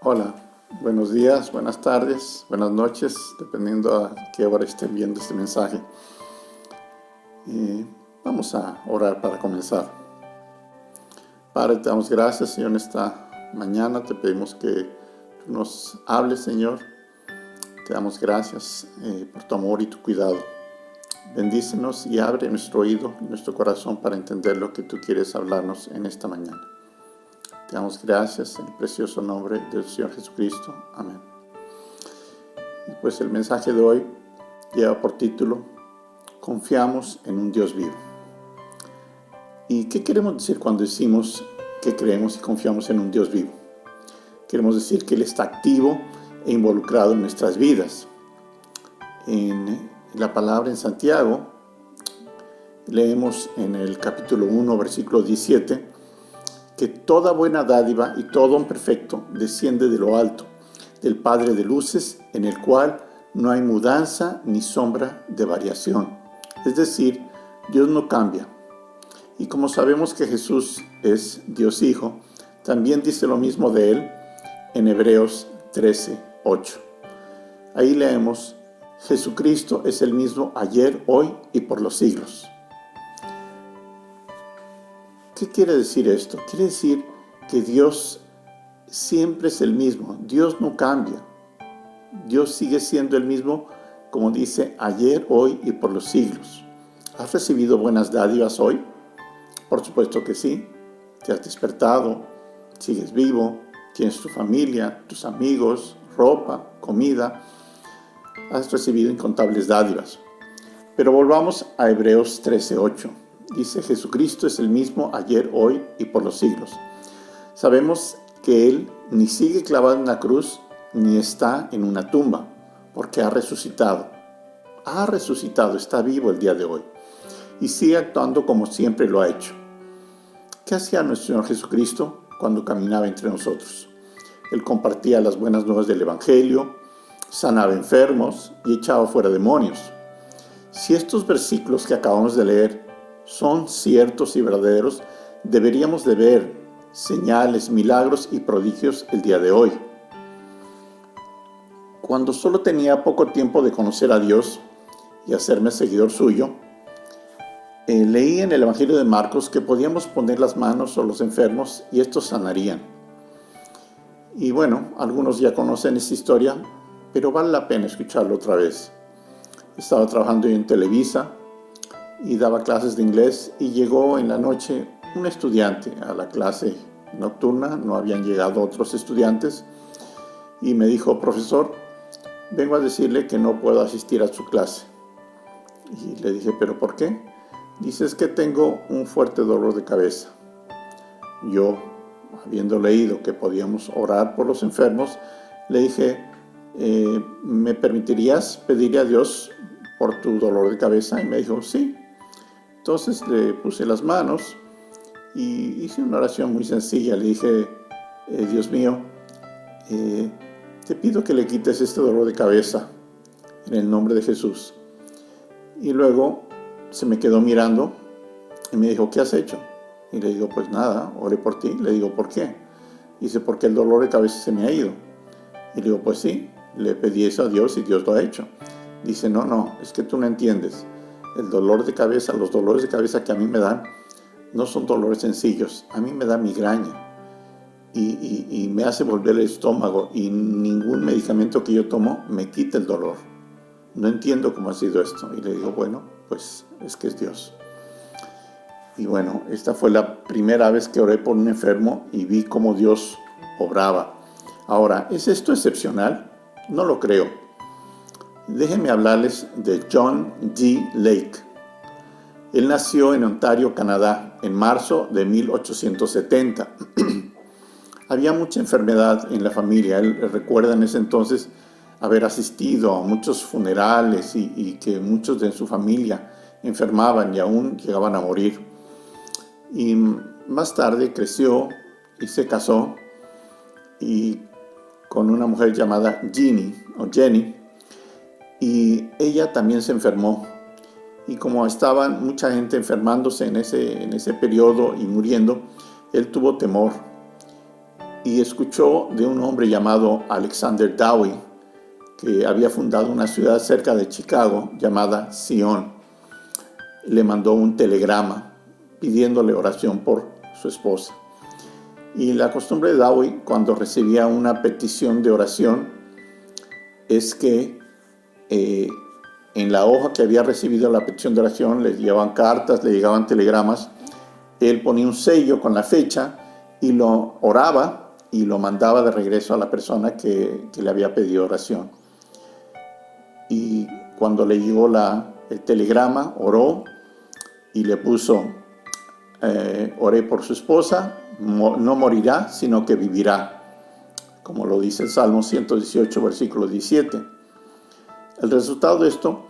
Hola, buenos días, buenas tardes, buenas noches, dependiendo a qué hora estén viendo este mensaje. Vamos a orar para comenzar. Padre, te damos gracias, Señor, en esta mañana. Te pedimos que tú nos hables, Señor. Te damos gracias por tu amor y tu cuidado. Bendícenos y abre nuestro oído, nuestro corazón para entender lo que tú quieres hablarnos en esta mañana. Te damos gracias en el precioso nombre del Señor Jesucristo. Amén. Y pues el mensaje de hoy lleva por título: Confiamos en un Dios vivo. ¿Y qué queremos decir cuando decimos que creemos y confiamos en un Dios vivo? Queremos decir que Él está activo e involucrado en nuestras vidas. En la palabra en Santiago, leemos en el capítulo 1, versículo 17, que toda buena dádiva y todo don perfecto desciende de lo alto, del Padre de luces, en el cual no hay mudanza ni sombra de variación. Es decir, Dios no cambia. Y como sabemos que Jesús es Dios Hijo, también dice lo mismo de Él en Hebreos 13:8. Ahí leemos: Jesucristo es el mismo ayer, hoy y por los siglos. ¿Qué quiere decir esto? Quiere decir que Dios siempre es el mismo. Dios no cambia. Dios sigue siendo el mismo, como dice, ayer, hoy y por los siglos. ¿Has recibido buenas dádivas hoy? Por supuesto que sí. Te has despertado, sigues vivo, tienes tu familia, tus amigos, ropa, comida. Has recibido incontables dádivas. Pero volvamos a Hebreos 13:8. Dice: Jesucristo es el mismo ayer, hoy y por los siglos. Sabemos que Él ni sigue clavado en una cruz, ni está en una tumba, porque ha resucitado. Ha resucitado, está vivo el día de hoy, y sigue actuando como siempre lo ha hecho. ¿Qué hacía nuestro Señor Jesucristo cuando caminaba entre nosotros? Él compartía las buenas nuevas del Evangelio, sanaba enfermos y echaba fuera demonios. Si estos versículos que acabamos de leer son ciertos y verdaderos, deberíamos de ver señales, milagros y prodigios el día de hoy. Cuando solo tenía poco tiempo de conocer a Dios y hacerme seguidor suyo, leí en el Evangelio de Marcos que podíamos poner las manos sobre los enfermos y estos sanarían. Y bueno, algunos ya conocen esta historia, pero vale la pena escucharlo otra vez. Estaba trabajando en Televisa y daba clases de inglés, y llegó en la noche un estudiante a la clase nocturna. No habían llegado otros estudiantes, y me dijo: profesor, vengo a decirle que no puedo asistir a su clase. Y le dije: ¿pero por qué? Dice: es que tengo un fuerte dolor de cabeza. Yo, habiendo leído que podíamos orar por los enfermos, le dije: ¿me permitirías pedirle a Dios por tu dolor de cabeza? Y me dijo: sí. Entonces le puse las manos y hice una oración muy sencilla. Le dije: Dios mío, te pido que le quites este dolor de cabeza en el nombre de Jesús. Y luego se me quedó mirando y me dijo: ¿qué has hecho? Y le digo: pues nada, oré por ti. Le digo: ¿por qué? Dice: porque el dolor de cabeza se me ha ido. Y le digo: pues sí, le pedí eso a Dios y Dios lo ha hecho. Dice: no, es que tú no entiendes. El dolor de cabeza, los dolores de cabeza que a mí me dan, no son dolores sencillos. A mí me da migraña y me hace volver el estómago, y ningún medicamento que yo tomo me quita el dolor. No entiendo cómo ha sido esto. Y le digo: bueno, pues es que es Dios. Y bueno, esta fue la primera vez que oré por un enfermo y vi cómo Dios obraba. Ahora, ¿es esto excepcional? No lo creo. Déjenme hablarles de John G. Lake. Él nació en Ontario, Canadá, en marzo de 1870. Había mucha enfermedad en la familia. Él recuerda en ese entonces haber asistido a muchos funerales y que muchos de su familia enfermaban y aún llegaban a morir. Y más tarde creció y se casó, y con una mujer llamada Jenny, y ella también se enfermó. Y como estaban mucha gente enfermándose en ese periodo y muriendo, él tuvo temor. y escuchó de un hombre llamado Alexander Dowie, que había fundado una ciudad cerca de Chicago llamada Sion. Le mandó un telegrama pidiéndole oración por su esposa. Y la costumbre de Dowie, cuando recibía una petición de oración, es que en la hoja que había recibido la petición de oración le llevaban cartas, le llegaban telegramas. Él ponía un sello con la fecha y lo oraba y lo mandaba de regreso a la persona que le había pedido oración. Y cuando le llegó el telegrama, oró y le puso: oré por su esposa, no morirá, sino que vivirá, como lo dice el Salmo 118, versículo 17. El resultado de esto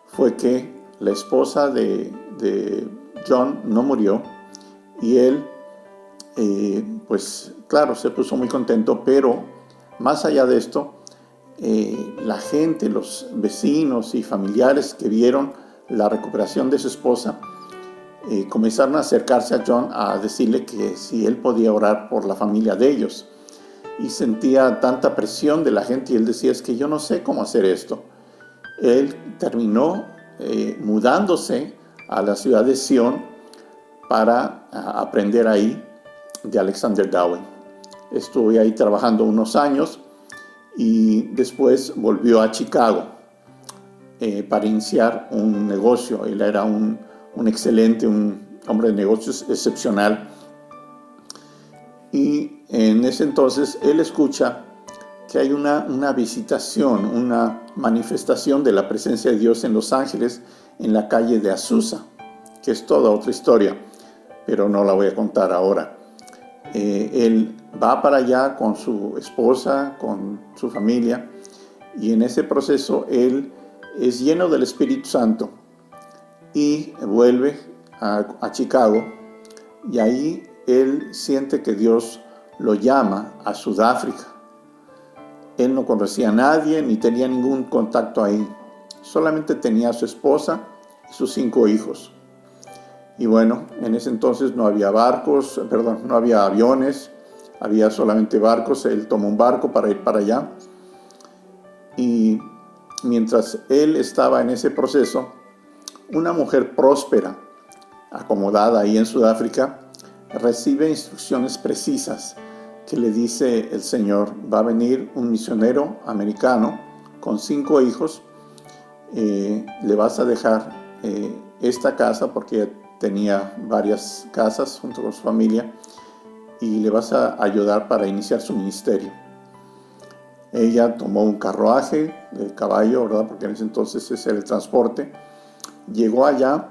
fue que la esposa de John no murió, y él, pues claro, se puso muy contento, pero más allá de esto, la gente, los vecinos y familiares que vieron la recuperación de su esposa, comenzaron a acercarse a John a decirle que si él podía orar por la familia de ellos. Y sentía tanta presión de la gente, y él decía: es que yo no sé cómo hacer esto. Él terminó mudándose a la ciudad de Sion para aprender ahí de Alexander Dowie. Estuve ahí trabajando unos años y después volvió a Chicago para iniciar un negocio. Él era un hombre de negocios excepcional. Y en ese entonces él escucha que hay una visitación, una manifestación de la presencia de Dios en Los Ángeles, en la calle de Azusa, que es toda otra historia, pero no la voy a contar ahora. Él va para allá con su esposa, con su familia, y en ese proceso él es lleno del Espíritu Santo y vuelve a Chicago, y ahí él siente que Dios lo llama a Sudáfrica. Él no conocía a nadie ni tenía ningún contacto ahí. Solamente tenía a su esposa y sus 5 hijos. Y bueno, en ese entonces no había no había aviones, había solamente barcos. Él tomó un barco para ir para allá. Y mientras él estaba en ese proceso, una mujer próspera, acomodada ahí en Sudáfrica, recibe instrucciones precisas que le dice el Señor: va a venir un misionero americano con 5 hijos, le vas a dejar esta casa, porque tenía varias casas junto con su familia, y le vas a ayudar para iniciar su ministerio. Ella tomó un carruaje de caballo, ¿verdad? Porque en ese entonces ese era el transporte. Llegó allá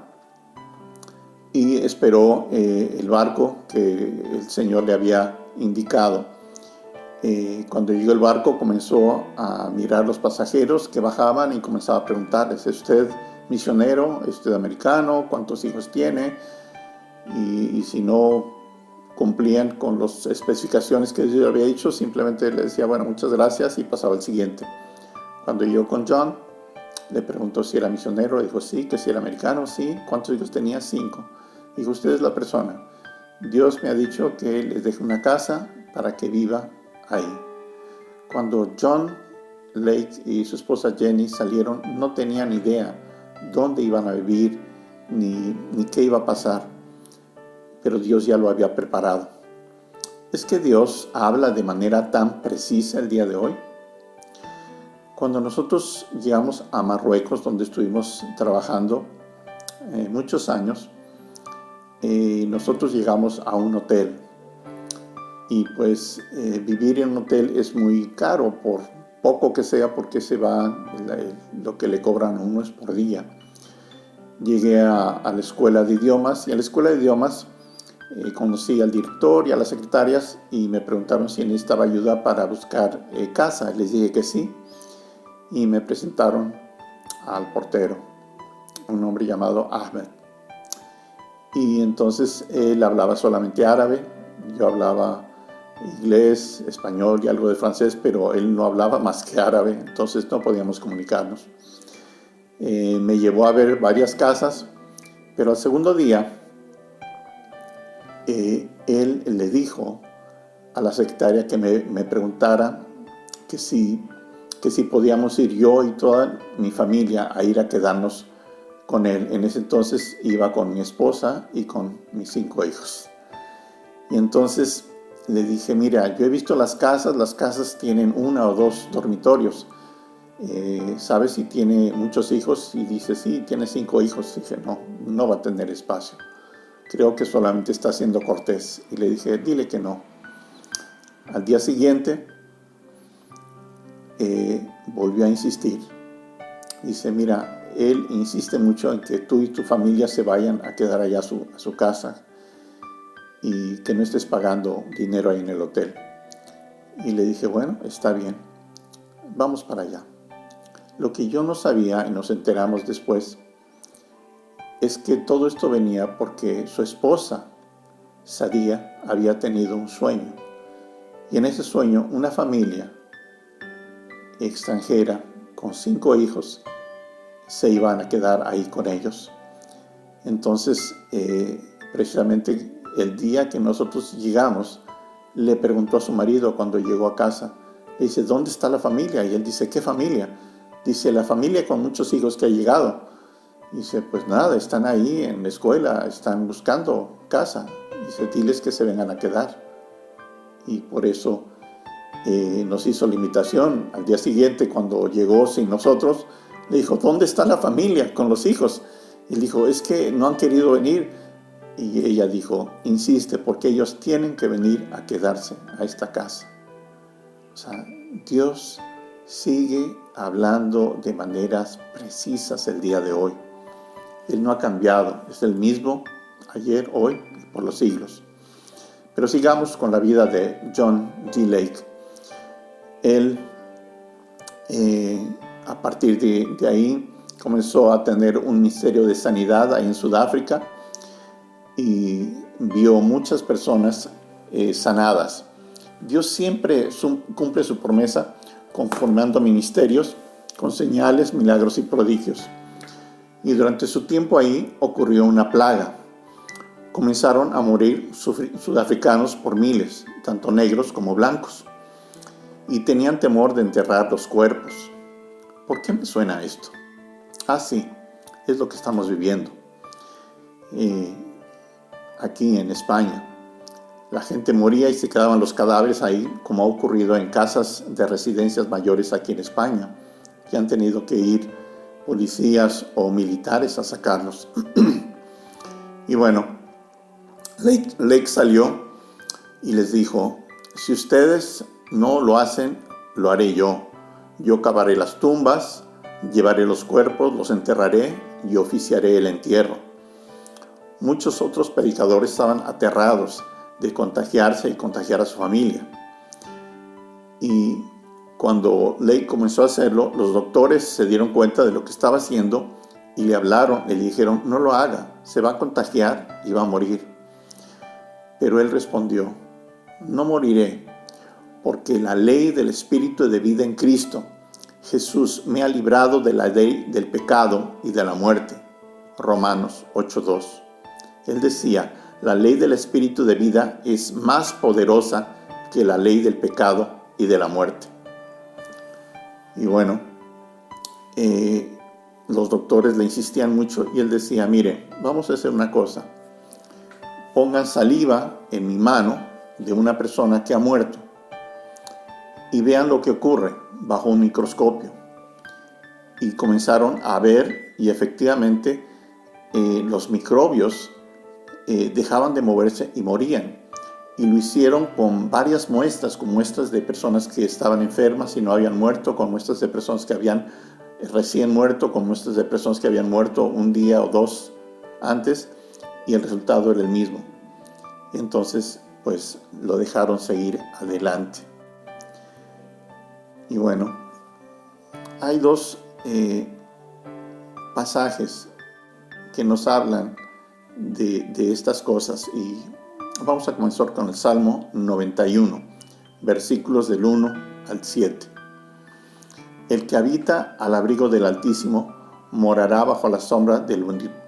y esperó el barco que el Señor le había indicado. Cuando llegó el barco, comenzó a mirar los pasajeros que bajaban y comenzaba a preguntarles: ¿es usted misionero? ¿Es usted americano? ¿Cuántos hijos tiene? Y si no cumplían con las especificaciones que yo había dicho, simplemente le decía: bueno, muchas gracias, y pasaba al siguiente. Cuando llegó con John, le preguntó si era misionero. Dijo sí, que si era americano. Sí. ¿Cuántos hijos tenía? 5. Dijo: usted es la persona. Dios me ha dicho que les deje una casa para que viva ahí. Cuando John Lake y su esposa Jenny salieron, no tenían idea dónde iban a vivir ni qué iba a pasar, pero Dios ya lo había preparado. Es que Dios habla de manera tan precisa el día de hoy. Cuando nosotros llegamos a Marruecos, donde estuvimos trabajando muchos años, nosotros llegamos a un hotel, y pues vivir en un hotel es muy caro, por poco que sea, porque se va lo que le cobran a uno es por día. Llegué a la escuela de idiomas, y a la escuela de idiomas conocí al director y a las secretarias, y me preguntaron si necesitaba ayuda para buscar casa. Les dije que sí, y me presentaron al portero, un hombre llamado Ahmed. Y entonces él hablaba solamente árabe, yo hablaba inglés, español y algo de francés, pero él no hablaba más que árabe, entonces no podíamos comunicarnos. Me llevó a ver varias casas, pero al segundo día él le dijo a la secretaria que me preguntara que si podíamos ir yo y toda mi familia a ir a quedarnos con él. En ese entonces iba con mi esposa y con mis 5 hijos. Y entonces le dije, mira, yo he visto las casas tienen 1 o 2 dormitorios. ¿Sabes si tiene muchos hijos? Y dice, sí, tiene 5 hijos. Y dije, no va a tener espacio. Creo que solamente está siendo cortés. Y le dije, dile que no. Al día siguiente volvió a insistir. Dice, mira, él insiste mucho en que tú y tu familia se vayan a quedar allá a su casa y que no estés pagando dinero ahí en el hotel. Y le dije, bueno, está bien, vamos para allá. Lo que yo no sabía, y nos enteramos después, es que todo esto venía porque su esposa, Sadia, había tenido un sueño. Y en ese sueño, una familia extranjera con 5 hijos se iban a quedar ahí con ellos. Entonces, precisamente el día que nosotros llegamos, le preguntó a su marido cuando llegó a casa, le dice, ¿dónde está la familia? Y él dice, ¿qué familia? Dice, la familia con muchos hijos que ha llegado. Dice, pues nada, están ahí en la escuela, están buscando casa. Dice, diles que se vengan a quedar. Y por eso nos hizo la invitación. Al día siguiente, cuando llegó sin nosotros, le dijo, ¿dónde está la familia con los hijos? Y él dijo, es que no han querido venir. Y ella dijo, insiste, porque ellos tienen que venir a quedarse a esta casa. O sea, Dios sigue hablando de maneras precisas el día de hoy. Él no ha cambiado, es el mismo ayer, hoy y por los siglos. Pero sigamos con la vida de John D. Lake. Él, a partir de ahí, comenzó a tener un ministerio de sanidad ahí en Sudáfrica y vio muchas personas sanadas. Dios siempre cumple su promesa conformando ministerios con señales, milagros y prodigios. Y durante su tiempo ahí ocurrió una plaga. Comenzaron a morir sudafricanos por miles, tanto negros como blancos, y tenían temor de enterrar los cuerpos. ¿Por qué me suena esto? Ah, sí, es lo que estamos viviendo aquí en España. La gente moría y se quedaban los cadáveres ahí, como ha ocurrido en casas de residencias mayores aquí en España, que han tenido que ir policías o militares a sacarlos. Y bueno, Lake salió y les dijo, si ustedes no lo hacen, lo haré yo. Yo cavaré las tumbas, llevaré los cuerpos, los enterraré y oficiaré el entierro. Muchos otros predicadores estaban aterrados de contagiarse y contagiar a su familia. Y cuando Lake comenzó a hacerlo, los doctores se dieron cuenta de lo que estaba haciendo y le hablaron, le dijeron, no lo haga, se va a contagiar y va a morir. Pero él respondió, no moriré, porque la ley del Espíritu de vida en Cristo, Jesús me ha librado de la ley del pecado y de la muerte. Romanos 8:2. Él decía, la ley del Espíritu de vida es más poderosa que la ley del pecado y de la muerte. Y bueno, los doctores le insistían mucho y él decía, mire, vamos a hacer una cosa. Pongan saliva en mi mano de una persona que ha muerto y vean lo que ocurre bajo un microscopio. Y comenzaron a ver y efectivamente los microbios dejaban de moverse y morían. Y lo hicieron con varias muestras, con muestras de personas que estaban enfermas y no habían muerto, con muestras de personas que habían recién muerto, con muestras de personas que habían muerto un día o 2 antes, y el resultado era el mismo. Y entonces, pues, lo dejaron seguir adelante. Y bueno, hay 2 pasajes que nos hablan de estas cosas y vamos a comenzar con el Salmo 91, versículos del 1 al 7. El que habita al abrigo del Altísimo morará bajo la sombra del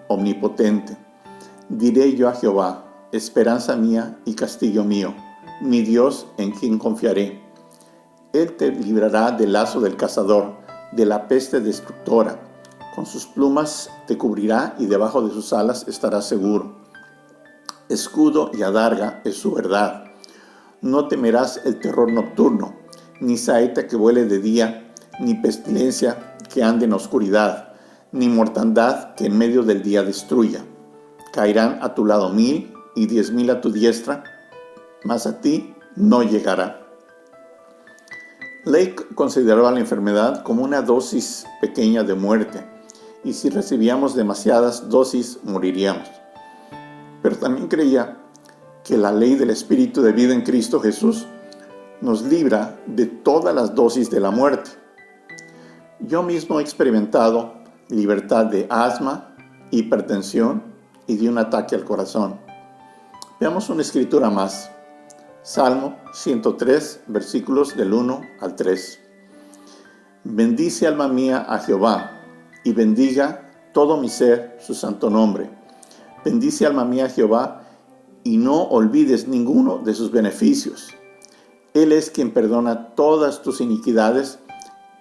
Omnipotente. Diré yo a Jehová, esperanza mía y castillo mío, mi Dios en quien confiaré. Él te librará del lazo del cazador, de la peste destructora. Con sus plumas te cubrirá y debajo de sus alas estarás seguro. Escudo y adarga es su verdad. No temerás el terror nocturno, ni saeta que vuele de día, ni pestilencia que ande en oscuridad, ni mortandad que en medio del día destruya. Caerán a tu lado 1000 y 10,000 a tu diestra, mas a ti no llegará. Lake consideraba la enfermedad como una dosis pequeña de muerte, y si recibíamos demasiadas dosis moriríamos. Pero también creía que la ley del Espíritu de vida en Cristo Jesús nos libra de todas las dosis de la muerte. Yo mismo he experimentado libertad de asma, hipertensión y de un ataque al corazón. Veamos una escritura más. Salmo 103, versículos del 1 al 3. Bendice alma mía a Jehová, y bendiga todo mi ser su santo nombre. Bendice alma mía a Jehová, y no olvides ninguno de sus beneficios. Él es quien perdona todas tus iniquidades,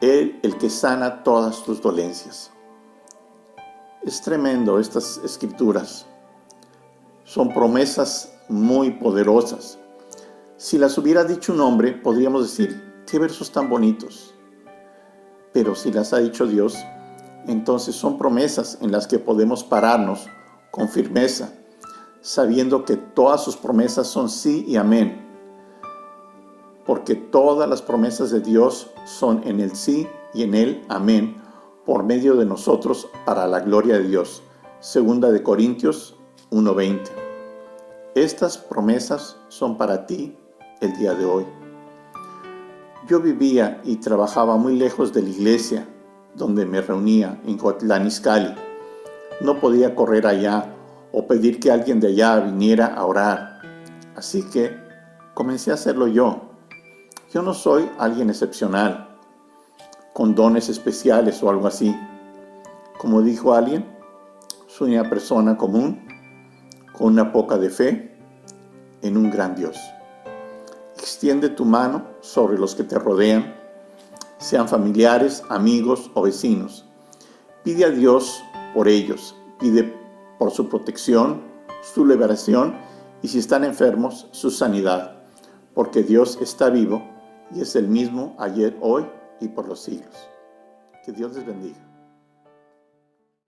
Él el que sana todas tus dolencias. Es tremendo estas escrituras. Son promesas muy poderosas. Si las hubiera dicho un hombre, podríamos decir, qué versos tan bonitos. Pero si las ha dicho Dios, entonces son promesas en las que podemos pararnos con firmeza, sabiendo que todas sus promesas son sí y amén. Porque todas las promesas de Dios son en el sí y en el amén, por medio de nosotros para la gloria de Dios. 2 de Corintios 1:20. Estas promesas son para ti el día de hoy. Yo vivía y trabajaba muy lejos de la iglesia donde me reunía en Coatlán Izcalli. No podía correr allá o pedir que alguien de allá viniera a orar. Así que comencé a hacerlo yo. Yo no soy alguien excepcional, con dones especiales o algo así. Como dijo alguien, soy una persona común, con una poca de fe, en un gran Dios. Extiende tu mano sobre los que te rodean, sean familiares, amigos o vecinos. Pide a Dios por ellos, pide por su protección, su liberación y si están enfermos, su sanidad, porque Dios está vivo y es el mismo ayer, hoy y por los siglos. Que Dios les bendiga.